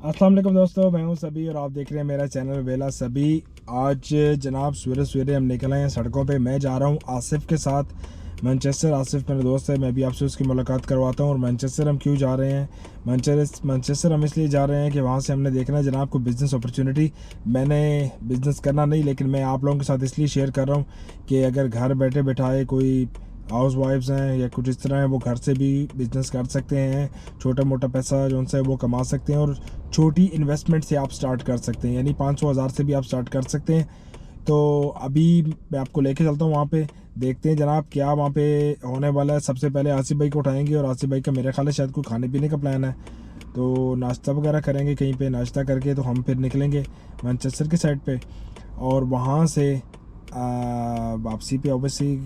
अस्सलाम वालेकुम दोस्तों, मैं हूं सभी और आप देख रहे हैं मेरा चैनल वेला सभी। आज जनाब सवेरे सवेरे हम निकल आए हैं सड़कों पे। मैं जा रहा हूं आसिफ के साथ मैनचेस्टर। आसिफ मेरा दोस्त है, मैं भी आपसे उसकी मुलाकात करवाता हूं। और मैनचेस्टर हम क्यों जा रहे हैं? मैनचेस्टर हम इसलिए जा रहे हैं कि वहां से हमने देखना है जनाब को बिज़नेस अपॉर्चुनिटी। मैंने बिज़नेस करना नहीं, लेकिन मैं आप लोगों के साथ इसलिए शेयर कर रहा हूँ कि अगर घर बैठे बैठाए कोई हाउस वाइफ्स हैं या कुछ इस तरह हैं, वो घर से भी बिज़नेस कर सकते हैं। छोटा मोटा पैसा जो उनसे वो कमा सकते हैं और छोटी इन्वेस्टमेंट से आप स्टार्ट कर सकते हैं, यानी 500,000 से भी आप स्टार्ट कर सकते हैं। तो अभी मैं आपको लेके चलता हूँ वहाँ पे, देखते हैं जनाब क्या वहाँ पे होने वाला है। सबसे पहले आसिफ भाई को उठाएंगे और आसिफ भाई का मेरे ख्याल है शायद कोई खाने पीने का प्लान है, तो नाश्ता वगैरह करेंगे कहीं पे। नाश्ता करके तो हम फिर निकलेंगे मैनचेस्टर की साइड पे और वहाँ से वापसी पे ऑब्वियसली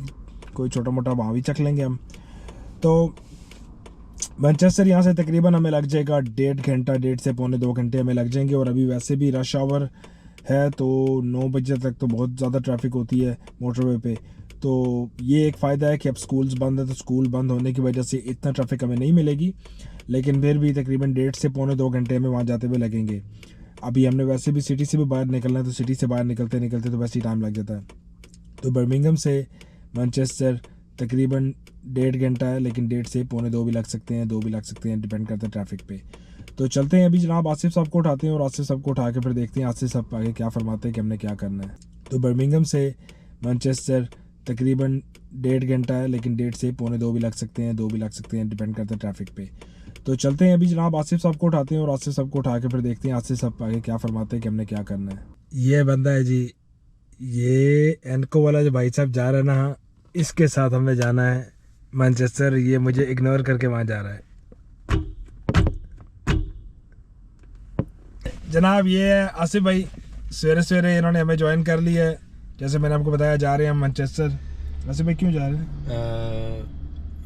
कोई छोटा मोटा वहाँ भी चख लेंगे हम। तो मैनचेस्टर यहाँ से तकरीबन हमें लग जाएगा 1.5 घंटा, 1.5 से पौने 2 घंटे हमें लग जाएंगे। और अभी वैसे भी रश आवर है, तो 9 बजे तक तो बहुत ज़्यादा ट्रैफिक होती है मोटरवे पे। तो ये एक फ़ायदा है कि अब स्कूल्स बंद है, तो स्कूल बंद होने की वजह से इतना ट्रैफिक हमें नहीं मिलेगी, लेकिन फिर भी तकरीबन 1.5 से पौने 2 घंटे हमें वहाँ जाते हुए लगेंगे। अभी हमने वैसे भी सिटी से भी बाहर निकलना है, तो सिटी से बाहर निकलते निकलते तो वैसे ही टाइम लग जाता है। तो बर्मिंघम से मैनचेस्टर तकरीबन 1.5 घंटा है, लेकिन 1.5 से पौने 2 भी लग सकते हैं, 2 भी लग सकते हैं, डिपेंड करता है ट्रैफिक पे। तो चलते हैं अभी जनाब आसिफ साहब को उठाते हैं और आसिफ साहब को उठा के फिर देखते हैं आसिफ साहब आगे क्या फरमाते हैं कि हमने क्या करना है। तो बर्मिंघम से मैनचेस्टर तकरीबन 1.5 घंटा है, लेकिन 1.5 से पौने 2 भी लग सकते हैं, 2 भी लग सकते हैं, डिपेंड करता है ट्रैफिक पे। तो चलते हैं अभी जनाब आसिफ साहब को उठाते हैं और आसिफ साहब को उठा के फिर देखते हैं आसिफ साहब आगे क्या फरमाते हैं कि हमने क्या करना है। ये बंदा है जी, ये एनको वाला जो भाई साहब जा रहे हैं ना, इसके साथ हमने जाना है मैनचेस्टर। ये मुझे इग्नोर करके वहाँ जा रहा है। जनाब ये है आसिफ भाई, सवेरे सवेरे इन्होंने हमें ज्वाइन कर लिया है। जैसे मैंने आपको बताया जा रहे हैं हम मैनचेस्टर। आसिफ भाई क्यों जा रहे हैं?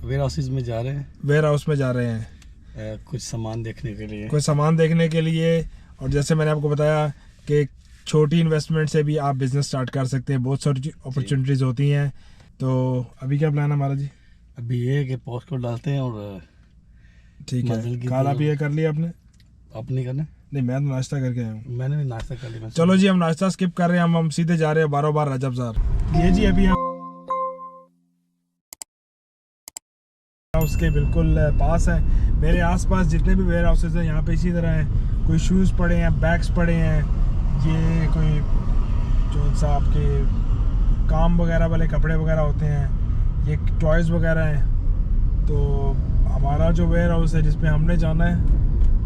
वेयर हाउसेज में जा रहे हैं। वेयर हाउस में जा रहे हैं कुछ सामान देखने के लिए। कुछ सामान देखने के लिए। और जैसे मैंने आपको बताया कि छोटी इन्वेस्टमेंट से भी आप बिज़नेस स्टार्ट कर सकते हैं, बहुत सारी अपॉर्चुनिटीज़ होती हैं। तो अभी क्या प्लान है हमारा जी? अभी ये है कि पोस्ट कोड डालते हैं और ठीक है। खाना भी ये कर लिया आपने? आप नहीं करना? नहीं, मैं तो नाश्ता करके आया हूँ। मैंने भी नाश्ता कर लिया। चलो जी, हम नाश्ता स्किप कर रहे हैं, हम सीधे जा रहे हैं 12 रजब ये जी अभी हम उसके बिल्कुल पास है। मेरे आसपास जितने भी वेयर हाउसेज हैं यहाँ पे इसी तरह हैं। कोई शूज़ पड़े हैं, बैग्स पड़े हैं, ये कोई जो सा आपके काम वगैरह वाले कपड़े वगैरह होते हैं, ये टॉयज़ वगैरह हैं। तो हमारा जो वेयर हाउस है जिसमें हमने जाना है,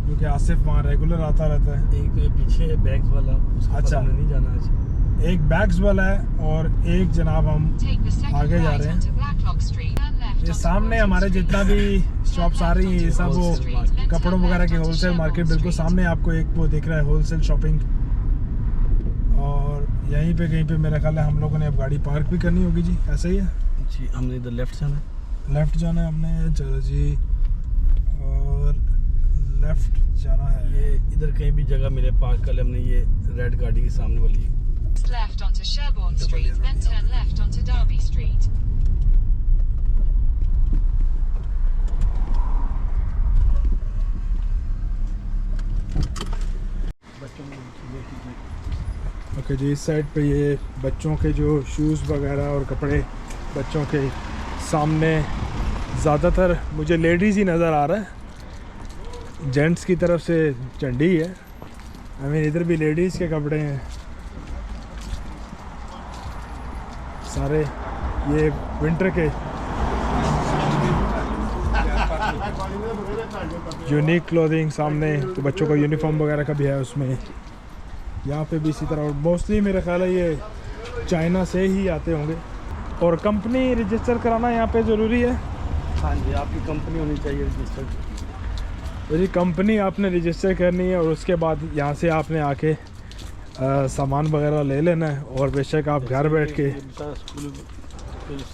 क्योंकि आसिफ वहाँ रेगुलर आता रहता है। एक पीछे बैग्स वाला, अच्छा नहीं जाना आज। एक बैग्स वाला है और एक जनाब हम आगे जा रहे हैं। ये सामने हमारे जितना भी शॉप्स आ रही है, ये सब वो कपड़ों वगैरह की होलसेल मार्केट बिल्कुल सामने आपको एक वो दिख रहा है, होलसेल शॉपिंग। और यहीं पे कहीं पे मेरा ख्याल है हम लोगों ने अब गाड़ी पार्क भी करनी होगी जी, ऐसा ही है जी। हमने इधर लेफ्ट जाना है। लेफ़्ट जाना है हमने, चलो जी, और लेफ़्ट जाना है। ये इधर कहीं भी जगह मिले पार्क कर ले। हमने ये रेड गाड़ी के सामने वाली left onto Sherborne Street, then turn left onto Derby Street. Okay ji, इस साइड पे ये बच्चों के जो शूज़ वगैरह और कपड़े बच्चों के सामने ज़्यादातर मुझे लेडीज़ ही नज़र आ रहा है। जेंट्स की तरफ से चंडी है। आई मीन इधर भी लेडीज़ के कपड़े हैं सारे, ये विंटर के यूनिक क्लोथिंग सामने। तो बच्चों का यूनिफॉर्म वगैरह का भी है उसमें। यहाँ पे भी इसी तरह, और मोस्टली मेरा ख्याल है ये चाइना से ही आते होंगे। और कंपनी रजिस्टर कराना यहाँ पे ज़रूरी है। हाँ जी, आपकी कंपनी होनी चाहिए रजिस्टर्ड। तो जी कंपनी आपने रजिस्टर करनी है और उसके बाद यहाँ से आपने आके सामान वगैरह ले लेना है। और बेशक आप घर बैठ के स्कूल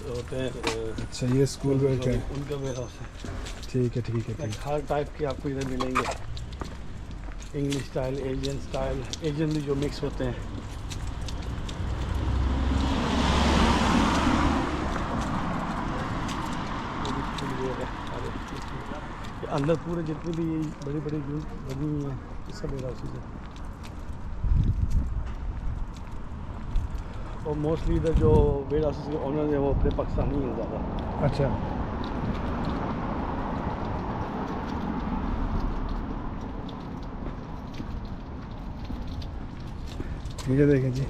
होते हैं। अच्छा, ये स्कूल बैठ है, उनका वेयर हाउस है। ठीक है ठीक है ठीक। हर टाइप के आपको इधर मिलेंगे। इंग्लिश स्टाइल, एशियन भी जो मिक्स होते हैं। अंदर पूरे जितनी भी ये बड़ी बड़ी यूज बनी हुई हैं ये सब वेयर हाउसेज हैं। और मोस्टली इधर जो वेयर हाउसेज के ओनर हैं वो अपने पाकिस्तानी हैं ज़्यादा। अच्छा, ये देखें जी,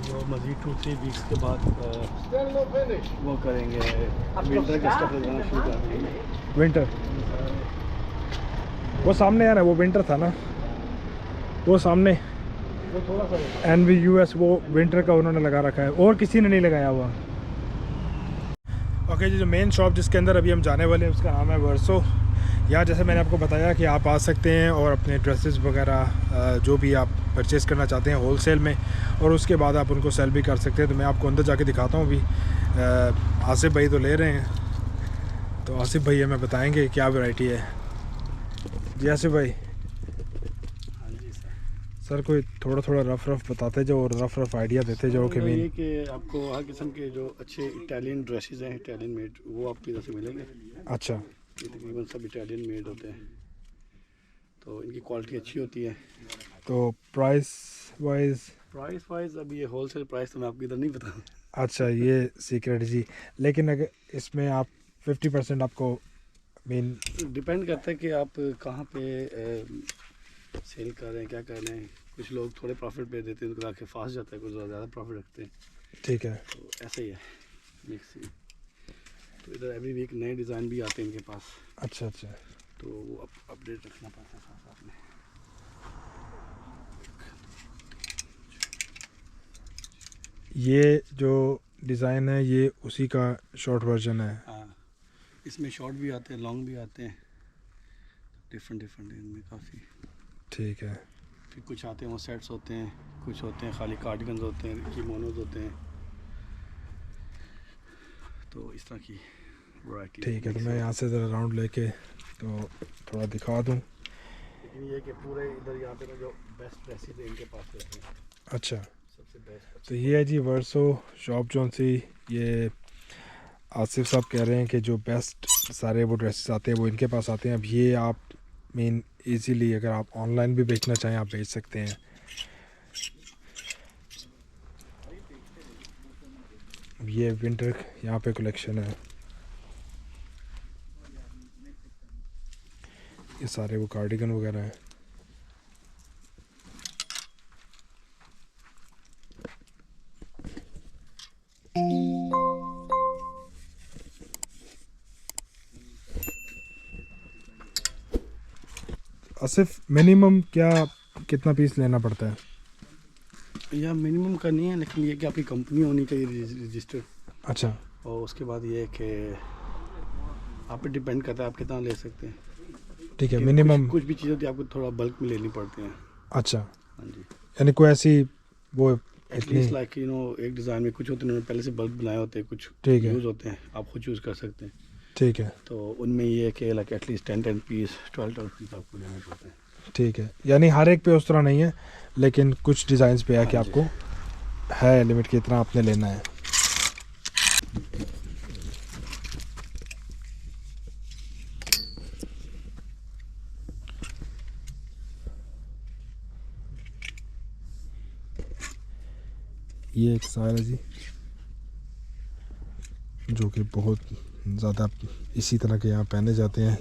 वो मज़ीद 2-3 वीक्स के बाद वो करेंगे, विंटर का स्टफ लगाना शुरू कर देंगे। विंटर। वो सामने यार है, वो विंटर था ना, वो सामने वो थोड़ा सा NVUS वो विंटर का उन्होंने लगा रखा है और किसी ने नहीं लगाया हुआ। ओके जी, जो मेन शॉप जिसके अंदर अभी हम जाने वाले हैं उसका नाम है वर्सो। यहाँ जैसे मैंने आपको बताया कि आप आ सकते हैं और अपने ड्रेसेस वगैरह जो भी आप परचेज़ करना चाहते हैं होलसेल में, और उसके बाद आप उनको सेल भी कर सकते हैं। तो मैं आपको अंदर जाके दिखाता हूँ। अभी आसिफ भाई तो ले रहे हैं, तो आसिफ भाई हमें बताएंगे क्या वैरायटी है। जी आसिफ भाई। हाँ जी सर कोई थोड़ा थोड़ा रफ बताते जो, और रफ आइडिया देते जो कि ये कि आपको हर किस्म के जो अच्छे इटालियन ड्रेसेस हैं, इटालियन मेड, वो आपको इधर से मिलेंगे। अच्छा, ये तकरीबन सब इटालियन मेड होते हैं, तो इनकी क्वालिटी अच्छी होती है। तो प्राइस वाइज अभी ये होलसेल प्राइस तो मैं आपको इधर नहीं बता। अच्छा, ये सीक्रेट जी। लेकिन अगर इसमें आप 50% आपको मीन डिपेंड करता है कि आप कहाँ पे सेल कर रहे हैं, क्या कर रहे हैं। कुछ लोग थोड़े प्रॉफिट पे देते हैं, उनको आके फास्ट जाता है, कुछ ज़्यादा प्रॉफिट रखते हैं। ठीक है, तो ऐसा ही है मिक्स। तो इधर एवरी वीक नए डिज़ाइन भी आते हैं इनके पास, अच्छा अच्छा। तो वो अपडेट रखना पड़ता है साथ साथ में। ये जो डिज़ाइन है ये उसी का शॉर्ट वर्जन है। हाँ, इसमें शॉर्ट भी आते हैं, लॉन्ग भी आते हैं, डिफरेंट इनमें काफ़ी। ठीक है, फिर कुछ आते हैं वो सेट्स होते हैं, कुछ होते हैं खाली कार्डिगन्स होते हैं, किमोनोज होते हैं, तो इस तरह की वैरायटी। ठीक है। तो मैं यहाँ से ज़रा राउंड लेके तो थोड़ा दिखा दूँ। लेकिन ये कि पूरे इधर यहाँ पे ना जो बेस्ट ड्रेसेस है इनके पास रहते हैं, अच्छा, सबसे बेस्ट। तो ये है जी वर्सो शॉप जोन सी। ये आसिफ साहब कह रहे हैं कि जो बेस्ट सारे वो ड्रेसेस आते हैं वो इनके पास आते हैं। अब ये आप मीन इजीली अगर आप ऑनलाइन भी बेचना चाहें आप बेच सकते हैं। अब ये विंटर यहाँ पे कलेक्शन है, ये सारे वो कार्डिगन वगैरह हैं। आसिफ मिनिमम क्या कितना पीस लेना पड़ता है? या मिनिमम का नहीं है, लेकिन ये कि आपकी कंपनी होनी चाहिए रजिस्टर्ड। अच्छा, और उसके बाद ये है कि आप पे डिपेंड करता है आप कितना ले सकते हैं। ठीक है, कि मिनिमम कुछ भी चीज़ होती है आपको थोड़ा बल्क में लेनी पड़ती हैं। अच्छा, हाँ जी, यानी कोई ऐसी वो एटलीस्ट लाइक एक डिज़ाइन में कुछ होते हैं उन्होंने पहले से बल्क बनाए होते हैं, कुछ ठीक है। यूज़ होते हैं, आप खुद चूज़ कर सकते हैं। ठीक है, तो उनमें ये है कि लाइक एटलीस्ट 10 पीस 12 पीस आपको लेने पड़ते हैं। ठीक है। यानी हर एक पे उस तरह नहीं है, लेकिन कुछ डिज़ाइंस पे है कि हाँ जी। आपको है लिमिट कि इतना आपने लेना है। ये एक स्टाइल है जी जो कि बहुत ज़्यादा इसी तरह के यहाँ पहने जाते हैं,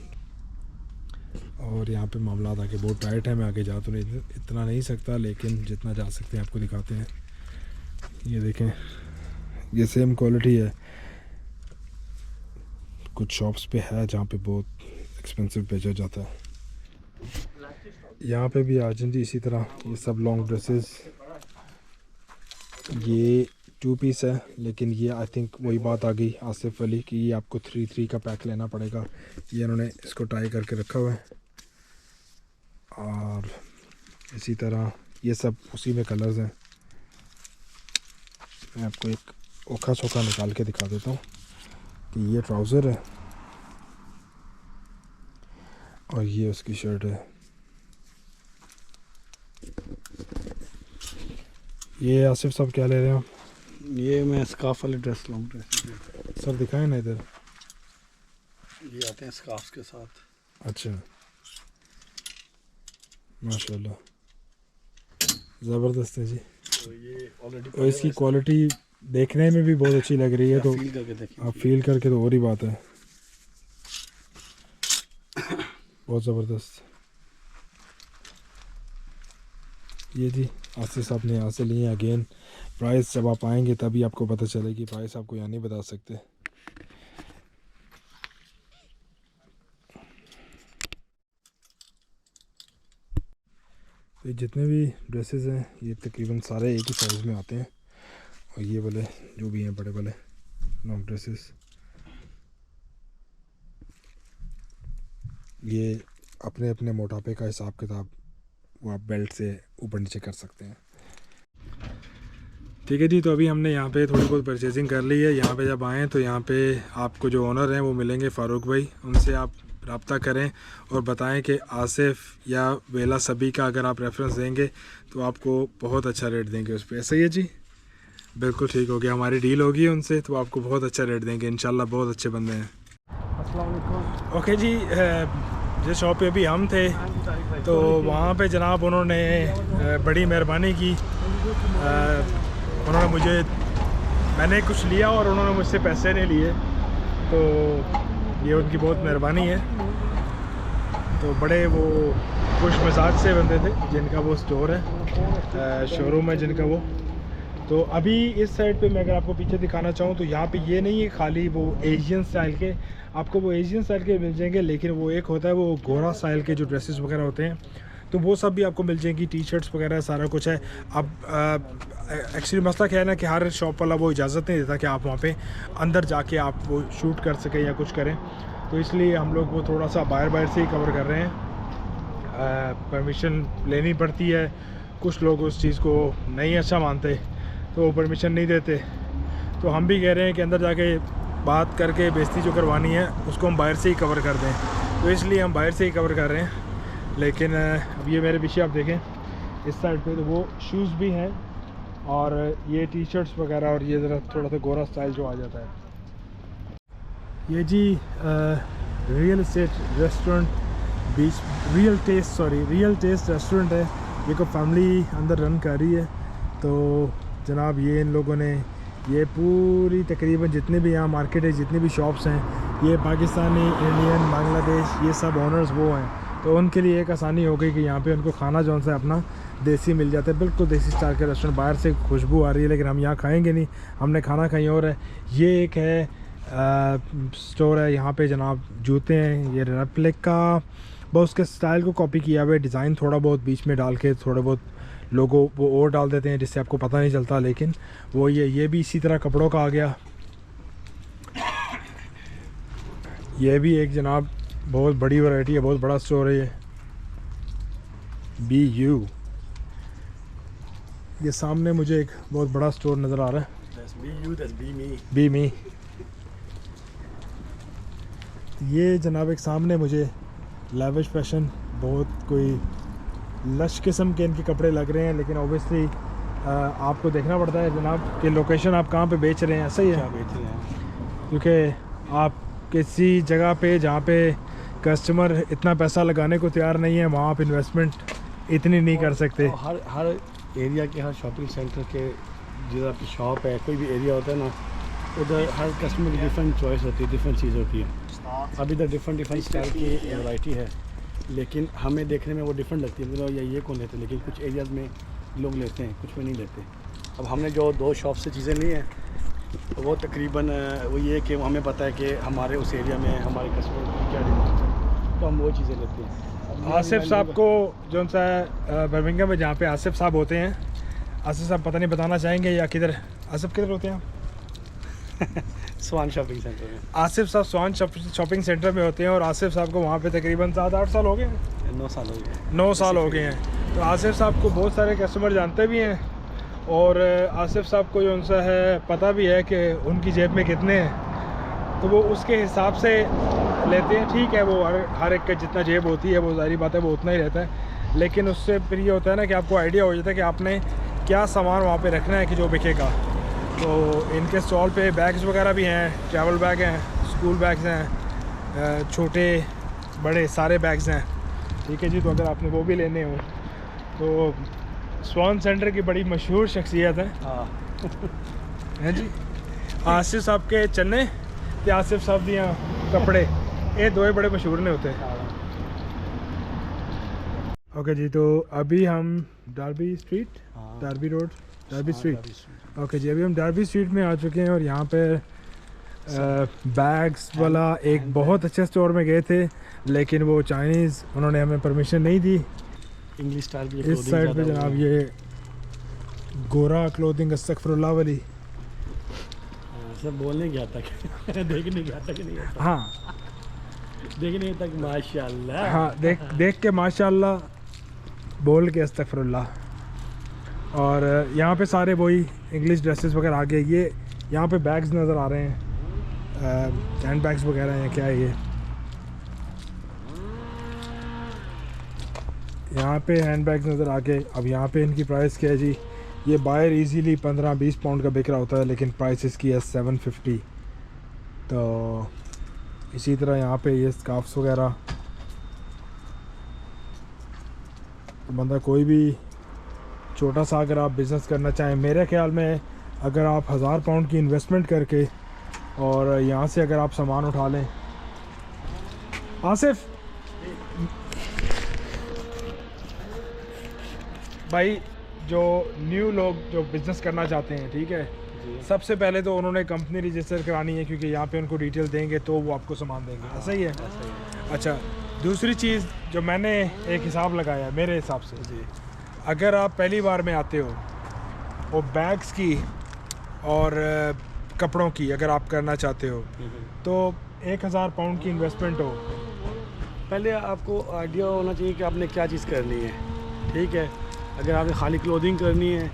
और यहाँ पे मामला आगे बहुत टाइट है। मैं आगे जा तो नहीं इतना नहीं सकता, लेकिन जितना जा सकते हैं आपको दिखाते हैं। ये देखें, ये सेम क्वालिटी है। कुछ शॉप्स पे है जहाँ पे बहुत एक्सपेंसिव बेचा जाता है। यहाँ पे भी आ जाएं जी इसी तरह। ये सब लॉन्ग ड्रेसेस, ये 2 पीस है, लेकिन ये आई थिंक वही बात आ गई आसिफ वाली कि ये आपको 3 का पैक लेना पड़ेगा। ये इन्होंने इसको टाई करके रखा हुआ है, और इसी तरह ये सब उसी में कलर्स हैं। मैं आपको एक ओखा सोखा निकाल के दिखा देता हूँ कि ये ट्राउज़र है और ये उसकी शर्ट है। ये आसिफ साहब क्या ले रहे हैं आप? ये मैं स्कार्फ वाले ड्रेस लॉन्ग ड्रेस, सर दिखाएं ना इधर। ये आते हैं स्कार्फ के साथ। अच्छा, माशाल्लाह, ज़बरदस्त है जी। तो ये ऑलरेडी और इसकी क्वालिटी देखने में भी बहुत अच्छी लग रही है, तो फील करके देखिए। आप फील करके तो और ही बात है, बहुत ज़बरदस्त। ये जी आसिफ साहब ने यहाँ से लिए। अगेन प्राइस जब आप आएंगे तभी आपको पता चलेगी, प्राइस आपको यहाँ नहीं बता सकते। तो जितने भी ड्रेसेस हैं ये तकरीबन सारे एक ही साइज़ में आते हैं, और ये वाले जो भी हैं बड़े वाले लॉन्ग ड्रेसेस, ये अपने अपने मोटापे का हिसाब किताब वो आप बेल्ट से ऊपर नीचे कर सकते हैं। ठीक है जी, तो अभी हमने यहाँ पे थोड़ी बहुत परचेजिंग कर ली है। यहाँ पे जब आएँ तो यहाँ पे आपको जो ओनर हैं वो मिलेंगे, फ़ारूक भाई, उनसे आप रब्ता करें और बताएं कि आसिफ या वेला सभी का अगर आप रेफरेंस देंगे तो आपको बहुत अच्छा रेट देंगे उस पर। ऐसा ही है जी, बिल्कुल ठीक हो गया, हमारी डील होगी उनसे तो आपको बहुत अच्छा रेट देंगे इंशाल्लाह, बहुत अच्छे बंदे हैं। अस्सलाम वालेकुम। ओके जी, जिस शॉप पे अभी हम थे तो वहाँ पे जनाब उन्होंने बड़ी मेहरबानी की। उन्होंने मुझे, मैंने कुछ लिया और उन्होंने मुझसे पैसे नहीं लिए, तो ये उनकी बहुत मेहरबानी है। तो बड़े वो खुश मिजाज से बंदे थे जिनका वो स्टोर है, शोरूम है जिनका वो। तो अभी इस साइड पे मैं अगर आपको पीछे दिखाना चाहूँ तो यहाँ पे ये नहीं है खाली वो एशियन स्टाइल के, आपको वो एशियन स्टाइल के मिल जाएंगे, लेकिन वो एक होता है वो गोरा स्टाइल के जो ड्रेसेस वगैरह होते हैं, तो वो सब भी आपको मिल जाएंगी, टी शर्ट्स वगैरह सारा कुछ है। अब एक्चुअली मसला क्या है ना कि हर शॉप वाला वो इजाज़त नहीं देता कि आप वहाँ पे अंदर जाके आप वो शूट कर सकें या कुछ करें, तो इसलिए हम लोग वो थोड़ा सा बाहर से ही कवर कर रहे हैं। परमिशन लेनी पड़ती है, कुछ लोग उस चीज़ को नहीं अच्छा मानते तो वो परमिशन नहीं देते, तो हम भी कह रहे हैं कि अंदर जाके बात करके बेइज्जती जो करवानी है उसको हम बाहर से ही कवर कर दें, तो इसलिए हम बाहर से ही कवर कर रहे हैं। लेकिन अब ये मेरे पीछे आप देखें इस साइड पे तो वो शूज़ भी हैं और ये टी शर्ट्स वगैरह, और ये ज़रा थोड़ा सा गोरा स्टाइल जो आ जाता है। ये जी रियल एस्टेट रेस्टोरेंट बीच, रियल टेस्ट रेस्टोरेंट है, ये को फैमिली अंदर रन कर रही है। तो जनाब ये इन लोगों ने ये पूरी तकरीबन जितने भी यहाँ मार्केट है, जितनी भी शॉप्स हैं, ये पाकिस्तानी, इंडियन, बांग्लादेश, ये सब ओनर्स वो हैं, तो उनके लिए एक आसानी हो गई कि यहाँ पे उनको खाना जो है अपना देसी मिल जाता है, बिल्कुल देसी स्टाइल के रेस्टोरेंट। बाहर से खुशबू आ रही है लेकिन हम यहाँ खाएंगे नहीं, हमने खाना कहीं और है। ये एक है स्टोर है, यहाँ पे जनाब जूते हैं, ये रेप्लिका, बहुत उसके स्टाइल को कॉपी किया हुआ है, डिज़ाइन थोड़ा बहुत बीच में डाल के थोड़े बहुत लोगों वो और डाल देते हैं जिससे आपको पता नहीं चलता, लेकिन वो ये भी इसी तरह कपड़ों का आ गया। ये भी एक जनाब बहुत बड़ी वैरायटी है, बहुत बड़ा स्टोर है ये, BU। ये सामने मुझे एक बहुत बड़ा स्टोर नज़र आ रहा है, Be Me। ये जनाब एक सामने मुझे लैविश फैशन, बहुत कोई लश किस्म के इनके कपड़े लग रहे हैं, लेकिन ऑब्वियसली आपको देखना पड़ता है जनाब कि लोकेशन आप कहाँ पे बेच रहे हैं, सही है क्या बेच रहे हैं, क्योंकि आप किसी जगह पे जहाँ पे कस्टमर इतना पैसा लगाने को तैयार नहीं है वहाँ आप इन्वेस्टमेंट इतनी नहीं कर सकते। हर एरिया के, हर शॉपिंग सेंटर के जिधर आपकी शॉप है, कोई भी एरिया होता है ना, उधर हर कस्टमर की डिफरेंट चॉइस होती है, डिफरेंट चीज़ होती है। अब इधर डिफरेंट स्टाइल की वैरायटी है, लेकिन हमें देखने में वो डिफरेंट लगती है, मतलब ये कौन लेते हैं, लेकिन कुछ एरियाज़ में लोग लेते हैं, कुछ में नहीं लेते। अब हमने जो 2 शॉप से चीज़ें ली हैं तो वो तकरीबन वो ये कि हमें पता है कि हमारे उस एरिया में हमारे कस्टमर की क्या डिमांड है, तो हम वो चीज़ें लेते हैं। आसिफ साहब को जो सा बर्मिंघम में जहाँ पे आसिफ साहब होते हैं, आसिफ साहब पता नहीं बताना चाहेंगे या किधर, आसिफ किधर होते हैं स्वान शॉपिंग सेंटर में। आसिफ साहब स्वान शॉपिंग सेंटर में होते हैं, और आसिफ साहब को वहाँ पे तकरीबन 7-8 साल हो गए हैं, 9 साल हो गए, 9 साल हो गए हैं। तो आसिफ साहब को बहुत सारे कस्टमर जानते भी हैं, और आसिफ साहब को जो उनसा है पता भी है कि उनकी जेब में कितने हैं, तो वो उसके हिसाब से लेते हैं। ठीक है, वो हर एक का जितना जेब होती है वो सारी बात है वो उतना ही रहता है, लेकिन उससे फिर ये होता है ना कि आपको आइडिया हो जाता है कि आपने क्या सामान वहाँ पे रखना है कि जो बिकेगा। तो इनके स्टॉल पे बैग्स वगैरह भी हैं, ट्रैवल बैग हैं, स्कूल बैग्स हैं, छोटे बड़े सारे बैग्स हैं। ठीक है जी, तो अगर आपने वो भी लेने हो तो स्वान सेंटर की बड़ी मशहूर शख्सियत है। हाँ हैं जी, आसिफ साहब के चन्ने ते आसिफ साहब दियाँ कपड़े, ये दो बड़े मशहूर ने होते हैं। ओके जी, तो अभी हम डार्बी स्ट्रीट, हाँ। डार्बी रोड, डार्बी हाँ, स्ट्रीट। Derby street. ओके जी, अभी हम डार्बी स्ट्रीट में आ चुके हैं और यहाँ पे बैग्स वाला एक बहुत अच्छे स्टोर में गए थे, लेकिन वो चाइनीज़, उन्होंने हमें परमिशन नहीं दी। इंग्लिश स्टाइल की इस साइड पे जनाब ये गोरा क्लोथिंग अस्तगफिरुल्लाह वाली, सब बोलने गया था देखने गया था कि नहीं आता। हाँ देखने तक माशाल्लाह। हाँ, देख के माशाल्लाह, बोल के अस्तगफिरुल्लाह। और यहाँ पे सारे वही इंग्लिश ड्रेसेस वगैरह आ गए। ये यहाँ पे बैग्स नज़र आ रहे हैं, हैंड बैग्स वगैरह हैं। क्या है ये? यहाँ पे हैंड बैग्स नज़र आ गए। अब यहाँ पे इनकी प्राइस क्या है जी? ये बाहर इजीली 15-20 पाउंड का बिक रहा होता है, लेकिन प्राइस इसकी है 750। तो इसी तरह यहाँ पे ये स्कार्फ्स वगैरह, बंदा कोई भी छोटा सा अगर आप बिज़नेस करना चाहें, मेरे ख्याल में अगर आप 1000 पाउंड की इन्वेस्टमेंट करके और यहाँ से अगर आप सामान उठा लें। आसिफ भाई, जो न्यू लोग जो बिज़नेस करना चाहते हैं, ठीक है, सबसे पहले तो उन्होंने कंपनी रजिस्टर करानी है, क्योंकि यहाँ पे उनको डिटेल देंगे तो वो आपको सामान देंगे। ऐसा ही है? अच्छा, दूसरी चीज़ जो मैंने एक हिसाब लगाया मेरे हिसाब से जी, अगर आप पहली बार में आते हो और बैग्स की और कपड़ों की अगर आप करना चाहते हो तो 1000 पाउंड की इन्वेस्टमेंट हो। पहले आपको आइडिया होना चाहिए कि आपने क्या चीज़ करनी है। ठीक है, अगर आपने खाली क्लोथिंग करनी है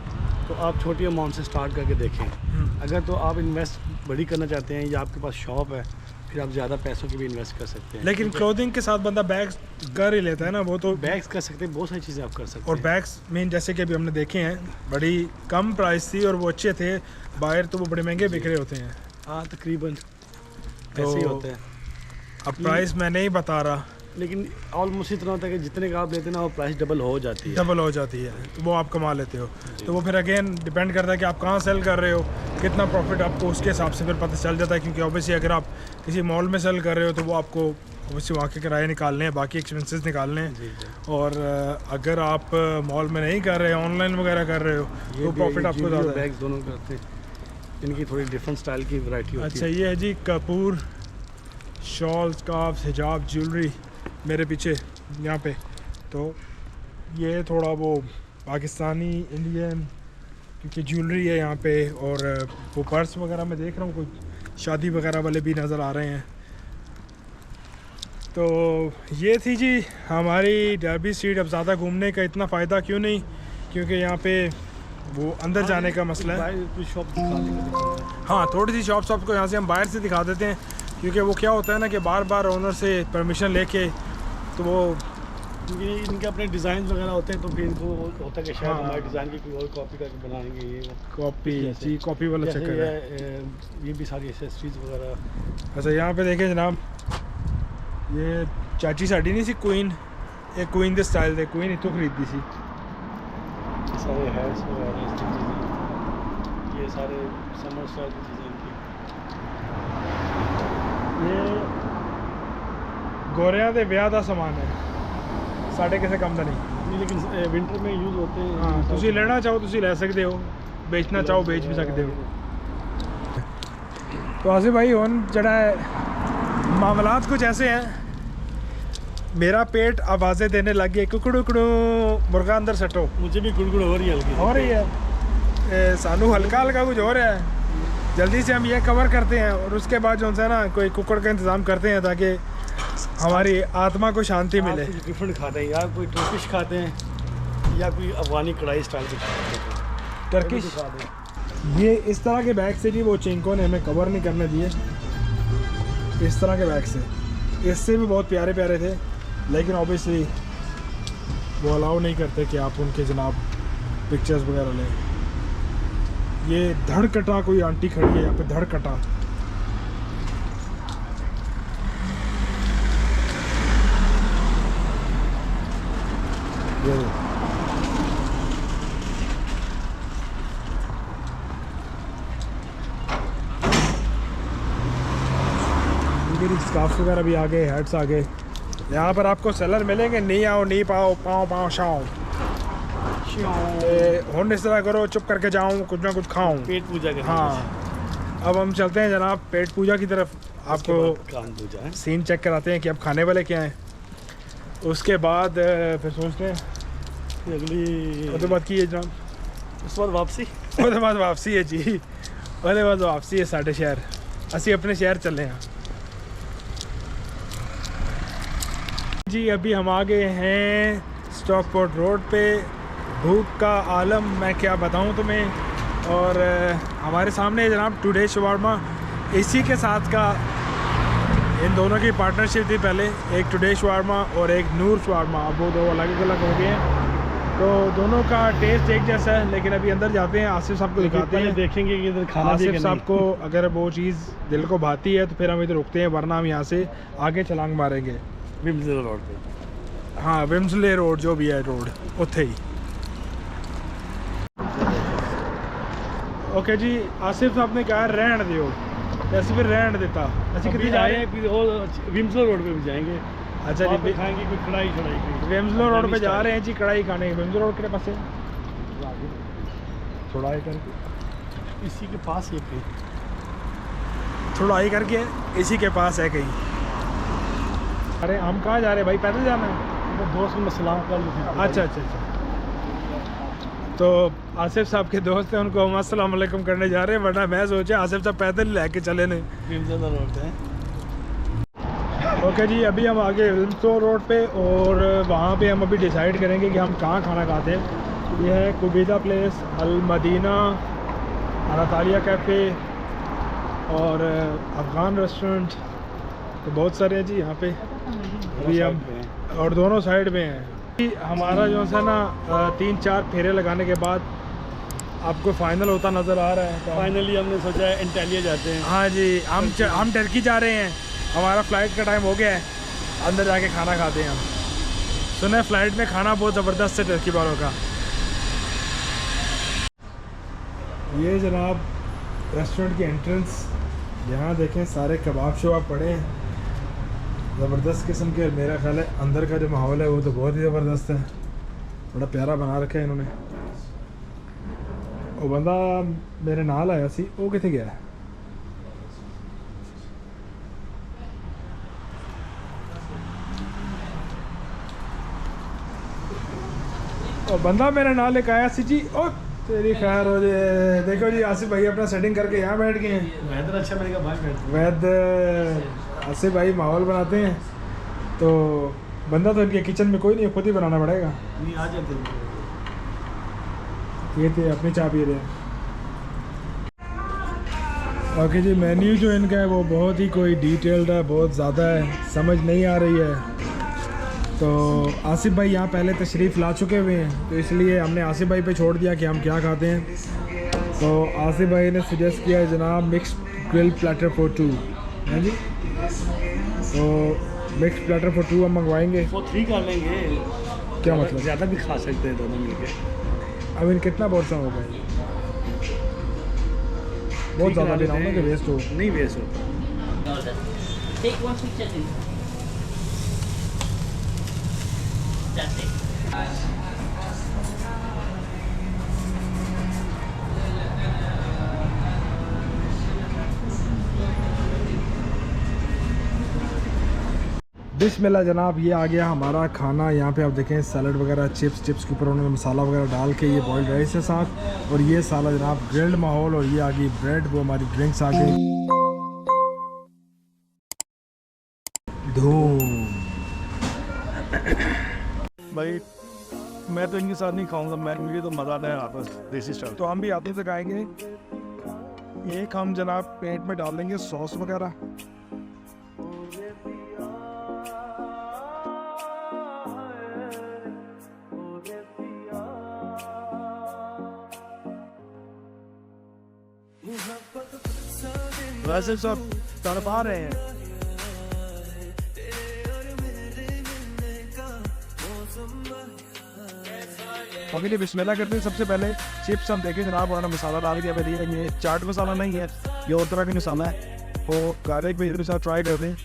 तो आप छोटी अमाउंट से स्टार्ट करके देखें। अगर तो आप इन्वेस्ट बड़ी करना चाहते हैं या आपके पास शॉप है, फिर आप ज़्यादा पैसों की भी इन्वेस्ट कर सकते हैं। लेकिन क्लोथिंग के साथ बंदा बैग्स कर ही लेता है ना, वो तो बैग्स कर सकते हैं, बहुत सारी चीज़ें आप कर सकते और हैं। बैग्स मेन जैसे कि अभी हमने देखे हैं, बड़ी कम प्राइस थी और वो अच्छे थे। बाहर तो वो बड़े महंगे बिक रहे होते हैं। हाँ, तकरीबन तो ऐसे ही होते हैं। अब प्राइस मैं नहीं बता रहा, लेकिन ऑलमोस्ट इतना होता है कि जितने का आप लेते हैं ना, वो प्राइस डबल हो जाती है। डबल हो जाती है, तो वो आप कमा लेते हो। तो वो फिर अगेन डिपेंड करता है कि आप कहाँ सेल कर रहे हो, कितना प्रॉफिट आपको उसके हिसाब से फिर पता चल जाता है। क्योंकि ऑब्वियसली अगर आप किसी मॉल में सेल कर रहे हो तो वो आपको ऑब्वियसली वहाँ के किराए निकालने हैं, बाकी एक्सपेंसेस निकालने हैं। और अगर आप मॉल में नहीं कर रहे, ऑनलाइन वगैरह कर रहे हो, तो प्रॉफिट आपको ज़्यादा है। बैग्स दोनों करते हैं, इनकी थोड़ी डिफरेंट स्टाइल की वैरायटी होती अच्छा, है। ये है जी कपूर शॉल, स्कार्फ, हिजाब, ज्वेलरी मेरे पीछे यहाँ पे। तो ये थोड़ा वो पाकिस्तानी इंडियन क्योंकि ज्वेलरी है यहाँ पे, और वो पर्स वगैरह मैं देख रहा हूँ, कोई शादी वगैरह वाले भी नज़र आ रहे हैं। तो ये थी जी हमारी डार्बी स्ट्रीट। अब ज़्यादा घूमने का इतना फ़ायदा क्यों नहीं, क्योंकि यहाँ पे वो अंदर जाने का मसला है। शॉप दिखा देंगे। हाँ, थोड़ी सी शॉप्स आपको यहाँ से हम बाहर से दिखा देते हैं, क्योंकि वो क्या होता है ना कि बार बार ओनर से परमिशन लेके, तो वो क्योंकि इनके अपने डिज़ाइन वगैरह होते हैं, तो फिर इनको होता है कि शायद हाँ। हमारे डिज़ाइन की कोई और कॉपी करके बनाएंगे। ये कॉपी जैसे- जी, कॉपी वाला जैसे चक्कर है। ये भी सारी एसेसरीज वगैरह। अच्छा, यहाँ पे देखें जनाब, ये चाची साड़ी नहीं सी क्वीन, एक क्वीन के स्टाइल थे, क्वीन इतों खरीदी सी। ये सारे हैट्स वगैरह इस चीज़ें, ये सारे समर स्टाइल की चीज़ें इनकी। ये गोरियां दे ब्याह दा समान है, साढ़े किसे कम दा नहीं। नहीं, लेकिन विंटर में यूज़ होते हैं। हाँ, तुसी लेना चाहो तुसी ले सकते हो, बेचना चाहो बेच भी सकते हो। तो आसिफ भाई हुन जड़ा है मामलात कुछ ऐसे हैं, मेरा पेट आवाज़ें देने लग गए, कुकड़ू कुकड़ू मुर्गा अंदर सटो। मुझे भी गुड़गुड़ हो रही है, हल्की हो रही है, सानू हल्का हल्का कुछ हो रहा है। जल्दी से हम ये कवर करते हैं और उसके बाद जो है ना कोई कुकर का इंतज़ाम करते हैं, ताकि हमारी आत्मा को शांति मिले। कुछ डिफरेंट खाते हैं, या कोई टर्किश खाते हैं या कोई अफगानी कढ़ाई स्टाइल के खाते हैं। टर्किश खाते हैं। ये इस तरह के बैग से जी वो चिंको ने हमें कवर नहीं करने दिए, इस तरह के बैग से। इससे भी बहुत प्यारे प्यारे थे, लेकिन ऑब्वियसली वो अलाउ नहीं करते कि आप उनके जनाब पिक्चर्स वगैरह लें। ये धड़कटा कोई आंटी खड़ी है यहाँ पे, धड़कटा। ये मेरी स्कार्फ वगैरह भी आ गए, हैट्स आ गए। यहाँ पर आपको सेलर मिलेंगे, नहीं आओ नहीं पाओ, पाओ पाओ शाओ। होने इस तरह करो, चुप करके जाऊँ, कुछ ना कुछ खाऊं, पेट पूजा के। हाँ, अब हम चलते हैं जनाब पेट पूजा की तरफ। आपको काम पूजा है, सीन चेक कराते हैं कि अब खाने वाले क्या हैं। उसके बाद फिर सोचते हैं अगली उसके बाद की है जनाब, उस बाद वापसी। उसके बाद वापसी है जी, उसके बाद वापसी है साढ़े शहर। असी अपने शहर चले हैं जी। अभी हम आ गए हैं स्टॉकपोर्ट रोड पे। भूख का आलम मैं क्या बताऊं तुम्हें। और हमारे सामने जनाब टुडे शवारमा, इसी के साथ का इन दोनों की पार्टनरशिप थी पहले, एक टुडे शवारमा और एक नूर शवारमा। अब वो दो अलग अलग हो गए हैं, तो दोनों का टेस्ट एक जैसा है। लेकिन अभी अंदर जाते हैं, आसिफ साहब को दिखाते हैं, देखेंगे कि इधर खाना भी है आसिफ कि साहब नहीं। को अगर वो चीज़ दिल को भाती है तो फिर हम इधर रुकते हैं, वरना हम यहाँ से आगे छलांग मारेंगे। विम्सले रोड पे। हाँ, विम्सले रोड जो भी है रोड, उत्थे ही। ओके जी, आसिफ साहब ने कहा रहन दियो, ऐसे फिर रहन देता। अच्छा कितने जा रहे हैं? विम्सले रोड पे भी जाएंगे। अच्छा वहाँ पे जी, खाएंगे कोई कढ़ाई। विम्सलो रोड पे जा रहे हैं जी कढ़ाई खाने। विम्सलो रोड के पास है थोड़ा ही करके, इसी के पास ये कहीं। थोड़ा ही करके इसी के पास है कहीं। अरे हम कहाँ जा रहे हैं भाई, पैदल जाना है? वो दोस्त में सलाम कर ली। अच्छा अच्छा अच्छा। तो आसिफ साहब के दोस्त हैं, उनको हम अस्सलाम वालेकुम करने जा रहे हैं, वरना मैं सोचा आसिफ साहब पैदल लेके चले ने। विम्सले रोड है। ओके जी, अभी हम आगे विम्सलो रोड पे, और वहाँ पे हम अभी डिसाइड करेंगे कि हम कहाँ खाना खाते हैं। ये है कुबीदा प्लेस, अल मदीना, अनातालिया कैफ़े और अफ़गान रेस्टोरेंट, तो बहुत सारे हैं जी यहाँ पे। अभी हम और दोनों साइड में हैं। हमारा जो है ना 3-4 फेरे लगाने के बाद आपको फाइनल होता नज़र आ रहा है। तो फाइनली हमने सोचा है एंटालिया जाते हैं। हाँ जी, हम टर्की जा रहे हैं। हमारा फ़्लाइट का टाइम हो गया है, अंदर जाके खाना खाते हैं हम। सुना फ़्लाइट में खाना बहुत ज़बरदस्त है टर्की वालों का। ये जनाब रेस्टोरेंट की एंट्रेंस, यहाँ देखें सारे कबाब शबाब पड़े हैं ज़बरदस्त किस्म के। मेरा ख्याल है अंदर का जो माहौल है वो तो बहुत ही ज़बरदस्त है, बड़ा प्यारा बना रखा है इन्होंने। वो बंदा मेरे नाल आया सी, वो कितने गया है? और बंदा मेरे नाल एक आया सी जी। ओ तेरी खैर हो जाए। देखो जी, आसिफ भाई अपना सेटिंग करके यहाँ बैठ गए हैं। वेदर अच्छा, मैंने कहा भाई बैठ। वैद आसिफ भाई माहौल बनाते हैं, तो बंदा तो इनके किचन में कोई नहीं, खुद ही बनाना पड़ेगा। नहीं आ जाते हैं। ये थे अपनी चाय पी रहे हैं। ओके जी, मेन्यू जो इनका है वो बहुत ही कोई डिटेल्ड है, बहुत ज़्यादा है, समझ नहीं आ रही है। तो आसिफ भाई यहाँ पहले तशरीफ़ ला चुके हुए हैं, तो इसलिए हमने आसिफ भाई पे छोड़ दिया कि हम क्या खाते हैं। तो आसिफ भाई ने सजेस्ट किया जनाब मिक्स ग्रिल प्लेटर फॉर 2 है जी। तो मिक्स प्लेटर फॉर 2 हम मंगवाएंगे। वो 3 कर लेंगे। क्या मतलब? ज़्यादा भी खा सकते हैं दोनों मिलके। अब इन कितना पोर्शन होगा? बहुत ज़्यादा भी ना हो ना कि वेस्ट हो। नहीं वेस्ट होता। Take one picture, please. That's it. बिस्मिल्लाह जनाब, ये आ गया हमारा खाना। यहाँ पे आप देखें सैलड वगैरह, चिप्स के ऊपर उन्होंने मसाला वगैरह डाल के, ये बॉइल्ड राइस के साथ, और ये साला जनाब ग्रिल्ड माहौल, और ये आ गई ब्रेड, वो हमारी ड्रिंक्स आ गई। धूम। भाई मैं तो इनके साथ नहीं खाऊंगा, मुझे तो मज़ा नहीं आता देसी स्टाइल। तो हम भी हाथों से खाएंगे। एक हम जनाब पेट में डाल देंगे सॉस वगैरह। वैसे सब तड़पा रहे हैं। अभी नहीं बिस्मिल्लाह करते हैं। सबसे पहले चिप्स हम देखें जनाब, और मसाला डाल दिया मैंने। ये चाट मसाला नहीं है, ये और तरह का मसाला है। तो गार्लिक भी इधर साथ ट्राई करते हैं।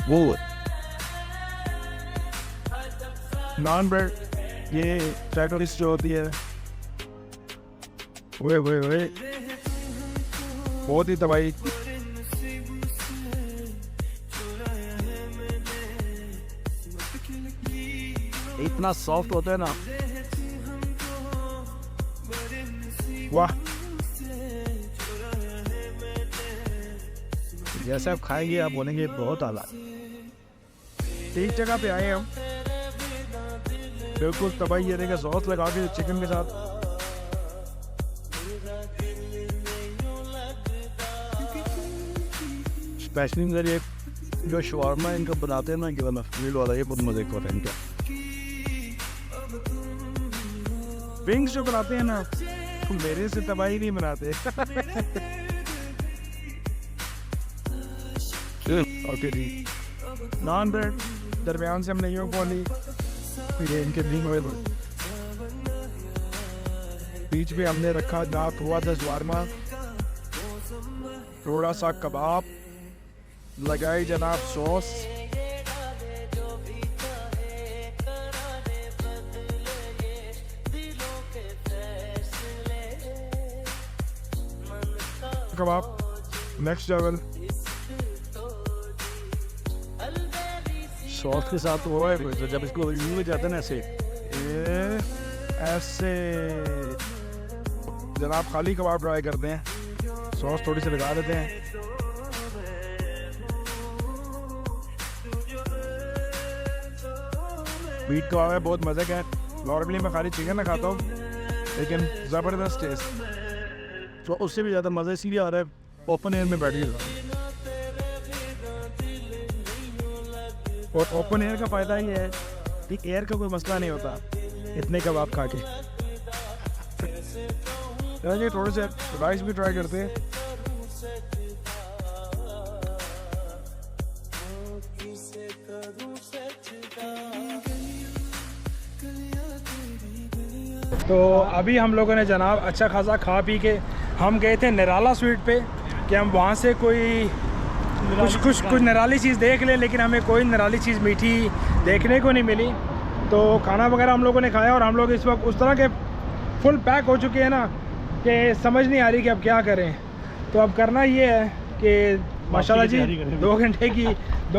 वो नॉन ब्रेड, ये ट्रैक्टरिस्ट जो होती है, वे बहुत ही दवाई। इतना सॉफ्ट होता है ना, वाह। जैसे आप खाएंगे आप बोलेंगे बहुत आला। ठीक जगह पे आए हम, बिल्कुल तबाही ये रहेगा सॉस लगा के चिकन के साथ। स्पेशली इधर ये जो शवारमा इनका बनाते हैं ना, कि वाला फील वाला, ये बहुत मजे का है इनका। विंग्स जो बनाते हैं ना, तो मेरे से तबाही नहीं बनाते। ओके जी, नॉन ब्रेड दरमियान से हमने यूँ खोली, ये इनके नहीं हुए, बीच में हमने रखा नाक हुआ था शवारमा, थोड़ा सा कबाब, लगाई जनाब सॉस, कबाब नेक्स्ट लेवल, सॉस के साथ वो है। तो जब इसको यूं में जाते हैं ना ऐसे ऐसे जनाब, खाली कबाब ट्राई करते हैं, सॉस थोड़ी सी लगा देते हैं। बीट कबाब है, बहुत मज़े का है। नॉर्मली मैं खाली चिकन ना खाता हूँ, लेकिन ज़बरदस्त टेस्ट, तो उससे भी ज़्यादा मज़ा इसलिए आ रहा है ओपन एयर में बैठ गया। और ओपन एयर का फ़ायदा ये है कि एयर का कोई मसला नहीं होता इतने कबाब खा के। चलिए थोड़े से राइस भी ट्राई करते हैं। तो अभी हम लोगों ने जनाब अच्छा खासा खा पी के हम गए थे निराला स्वीट पे, कि हम वहाँ से कोई कुछ निराली चीज़ देख लें, लेकिन हमें कोई निराली चीज़ मीठी देखने को नहीं मिली। तो खाना वगैरह हम लोगों ने खाया, और हम लोग इस वक्त उस तरह के फुल पैक हो चुके हैं ना, कि समझ नहीं आ रही कि अब क्या करें। तो अब करना ये है कि माशाल्लाह जी 2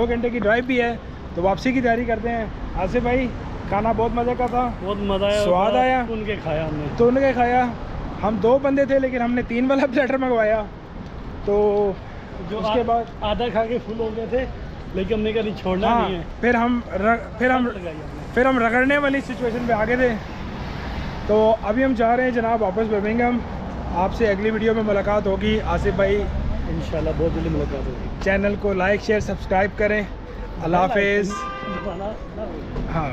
घंटे की ड्राइव भी है, तो वापसी की तैयारी करते हैं। आसिफ भाई, खाना बहुत मज़े का था, बहुत मज़ा आया, स्वाद आया, उनके खाया हमने, तो उनके खाया। हम 2 बंदे थे, लेकिन हमने 3 वाला प्लेटर मंगवाया। तो जो उसके बाद आधा खा के फुल हो गए थे, लेकिन हमने कहा नहीं छोड़ना हाँ, नहीं है। फिर हम रगड़ने वाली सिचुएशन पे आ गए थे। तो अभी हम जा रहे हैं जनाब वापस बर्मिंघम। आपसे अगली वीडियो में मुलाकात होगी। आसिफ भाई इंशाल्लाह बहुत जल्दी मुलाकात होगी। चैनल को लाइक शेयर सब्सक्राइब करें। अल्लाह हाफिज़। हाँ।